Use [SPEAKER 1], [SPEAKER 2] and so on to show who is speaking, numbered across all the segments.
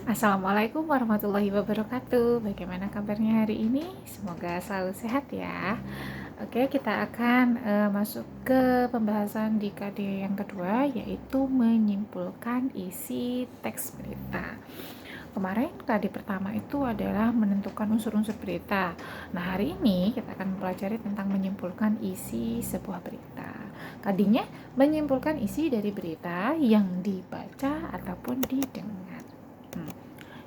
[SPEAKER 1] Assalamualaikum warahmatullahi wabarakatuh. Bagaimana kabarnya hari ini? Semoga selalu sehat ya. Oke, kita akan masuk ke pembahasan di KD yang kedua, yaitu menyimpulkan isi teks berita. Kemarin KD pertama itu adalah menentukan unsur-unsur berita. Nah, hari ini kita akan mempelajari tentang menyimpulkan isi sebuah berita. KD-nya menyimpulkan isi dari berita yang dibaca ataupun didengar.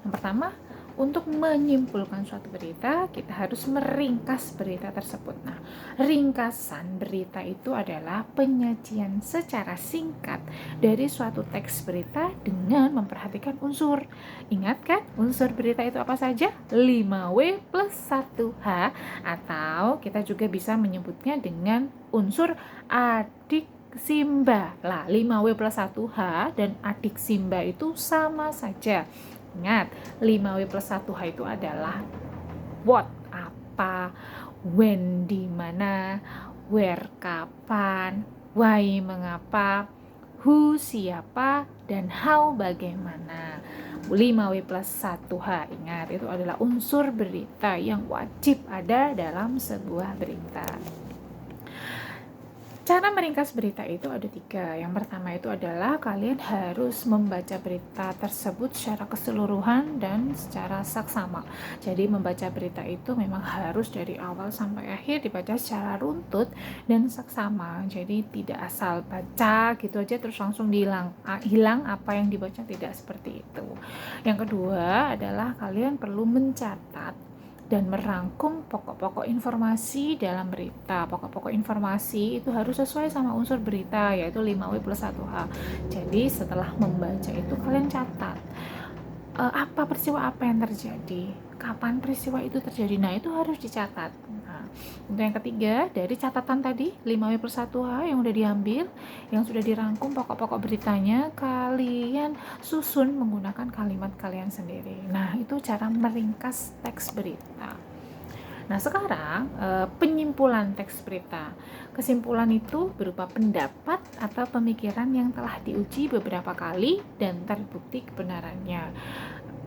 [SPEAKER 1] Yang pertama, untuk menyimpulkan suatu berita, kita harus meringkas berita tersebut. Nah, ringkasan berita itu adalah penyajian secara singkat dari suatu teks berita dengan memperhatikan unsur. Ingat kan, unsur berita itu apa saja? 5W plus 1H, atau kita juga bisa menyebutnya dengan unsur adik Simba. Lah, 5W plus 1H dan adik Simba itu sama saja. Ingat, 5W plus 1H itu adalah what, apa, when, di mana, where, kapan, why, mengapa, who, siapa, dan how, bagaimana. 5W plus 1H, ingat, itu adalah unsur berita yang wajib ada dalam sebuah berita. Cara meringkas berita itu ada 3. Yang pertama itu adalah kalian harus membaca berita tersebut secara keseluruhan dan secara saksama. Jadi membaca berita itu memang harus dari awal sampai akhir dibaca secara runtut dan saksama. Jadi tidak asal baca gitu aja terus langsung hilang apa yang dibaca, tidak seperti itu. Yang kedua adalah kalian perlu mencatat dan merangkum pokok-pokok informasi dalam berita. Pokok-pokok informasi itu harus sesuai sama unsur berita, yaitu 5W plus 1H. Jadi setelah membaca itu kalian catat peristiwa apa yang terjadi, kapan peristiwa itu terjadi. Nah, itu harus dicatat. Nah, untuk yang ketiga, dari catatan tadi 5W plus 1H yang udah diambil, yang sudah dirangkum pokok-pokok beritanya, kalian susun menggunakan kalimat kalian sendiri. Nah, itu cara meringkas teks berita. Nah, sekarang penyimpulan teks berita. Kesimpulan itu berupa pendapat atau pemikiran yang telah diuji beberapa kali dan terbukti kebenarannya.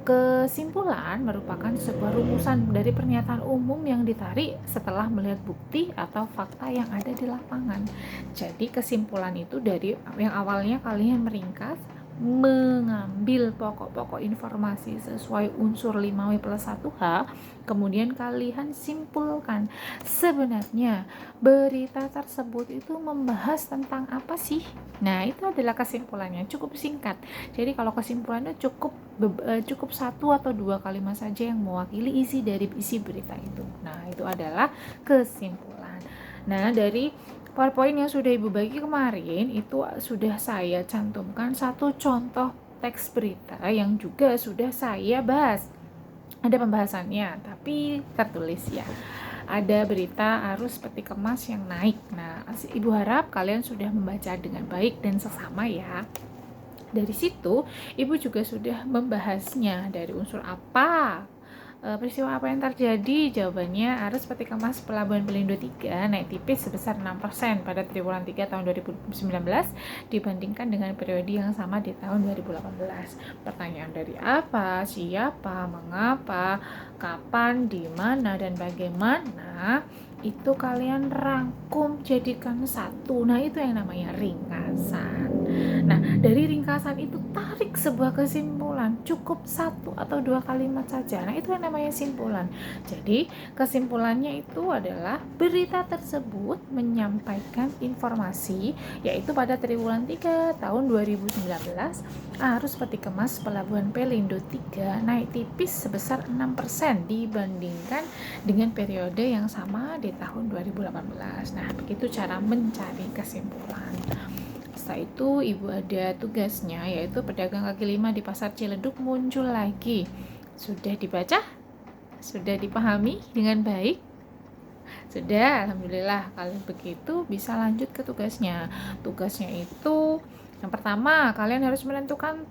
[SPEAKER 1] Kesimpulan merupakan sebuah rumusan dari pernyataan umum yang ditarik setelah melihat bukti atau fakta yang ada di lapangan. Jadi kesimpulan itu dari yang awalnya kalian meringkas, mengambil pokok-pokok informasi sesuai unsur 5W plus 1H, kemudian kalian simpulkan sebenarnya berita tersebut itu membahas tentang apa sih. Nah, itu adalah kesimpulannya, cukup singkat. Jadi kalau kesimpulannya cukup 1 atau 2 kalimat saja yang mewakili isi dari isi berita itu. Nah, itu adalah kesimpulan. Nah, dari PowerPoint yang sudah Ibu bagi kemarin itu sudah saya cantumkan satu contoh teks berita yang juga sudah saya bahas. Ada pembahasannya, tapi tertulis ya. Ada berita arus peti kemas yang naik. Nah, Ibu harap kalian sudah membaca dengan baik dan seksama ya. Dari situ, Ibu juga sudah membahasnya dari unsur apa, peristiwa apa yang terjadi. Jawabannya, arus peti kemas Pelabuhan Pelindo 3 naik tipis sebesar 6% pada triwulan 3 tahun 2019 dibandingkan dengan periode yang sama di tahun 2018. Pertanyaan dari apa, siapa, mengapa, kapan, di mana, dan bagaimana itu kalian rangkum jadikan satu. Nah, itu yang namanya ringkasan. Nah, dari ringkasan itu tarik sebuah kesimpulan, cukup 1 atau 2 kalimat saja. Nah, itu yang namanya simpulan. Jadi, kesimpulannya itu adalah berita tersebut menyampaikan informasi, yaitu pada triwulan 3 tahun 2019, arus peti kemas Pelabuhan Pelindo 3 naik tipis sebesar 6% dibandingkan dengan periode yang sama di tahun 2018. Nah, begitu cara mencari kesimpulan. Setelah itu Ibu ada tugasnya, yaitu pedagang kaki lima di Pasar Ciledug muncul lagi. Sudah dibaca? Sudah dipahami dengan baik? Sudah, alhamdulillah. Kalau begitu bisa lanjut ke tugasnya. Tugasnya itu yang pertama, kalian harus menentukan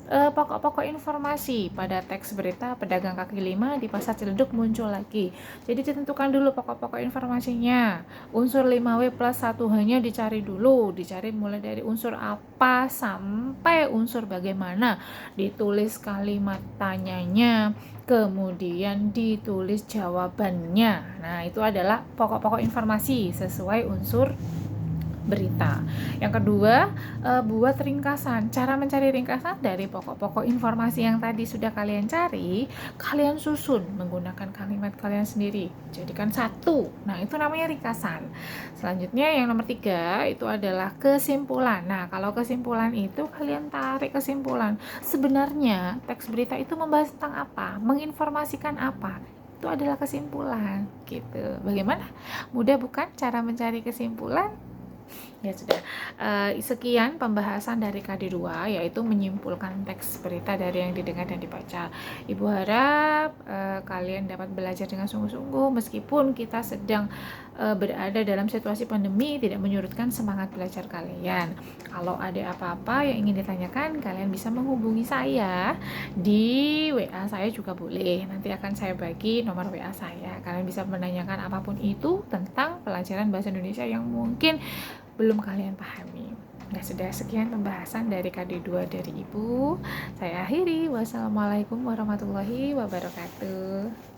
[SPEAKER 1] pokok-pokok informasi pada teks berita pedagang kaki lima di pasar Ciledug muncul lagi. Jadi ditentukan dulu pokok-pokok informasinya. Unsur 5W plus 1H-nya dicari dulu, dicari mulai dari unsur apa sampai unsur bagaimana, ditulis kalimat tanyanya, kemudian ditulis jawabannya. Nah, itu adalah pokok-pokok informasi sesuai unsur berita. Yang kedua, buat ringkasan. Cara mencari ringkasan dari pokok-pokok informasi yang tadi sudah kalian cari, kalian susun menggunakan kalimat kalian sendiri. Jadikan satu. Nah, itu namanya ringkasan. Selanjutnya yang nomor 3 itu adalah kesimpulan. Nah, kalau kesimpulan itu kalian tarik kesimpulan. Sebenarnya teks berita itu membahas tentang apa? Menginformasikan apa? Itu adalah kesimpulan gitu. Bagaimana? Mudah bukan cara mencari kesimpulan? Ya sudah, sekian pembahasan dari KD2, yaitu menyimpulkan teks berita dari yang didengar dan dibaca. Ibu harap kalian dapat belajar dengan sungguh-sungguh meskipun kita sedang berada dalam situasi pandemi, tidak menyurutkan semangat belajar kalian. Kalau ada apa-apa yang ingin ditanyakan, kalian bisa menghubungi saya di WA saya juga boleh. Nanti akan saya bagi nomor WA saya. Kalian bisa menanyakan apapun itu tentang pelajaran bahasa Indonesia yang mungkin belum kalian pahami. Nah, sudah sekian pembahasan dari KD2 dari Ibu. Saya akhiri. Wassalamualaikum warahmatullahi wabarakatuh.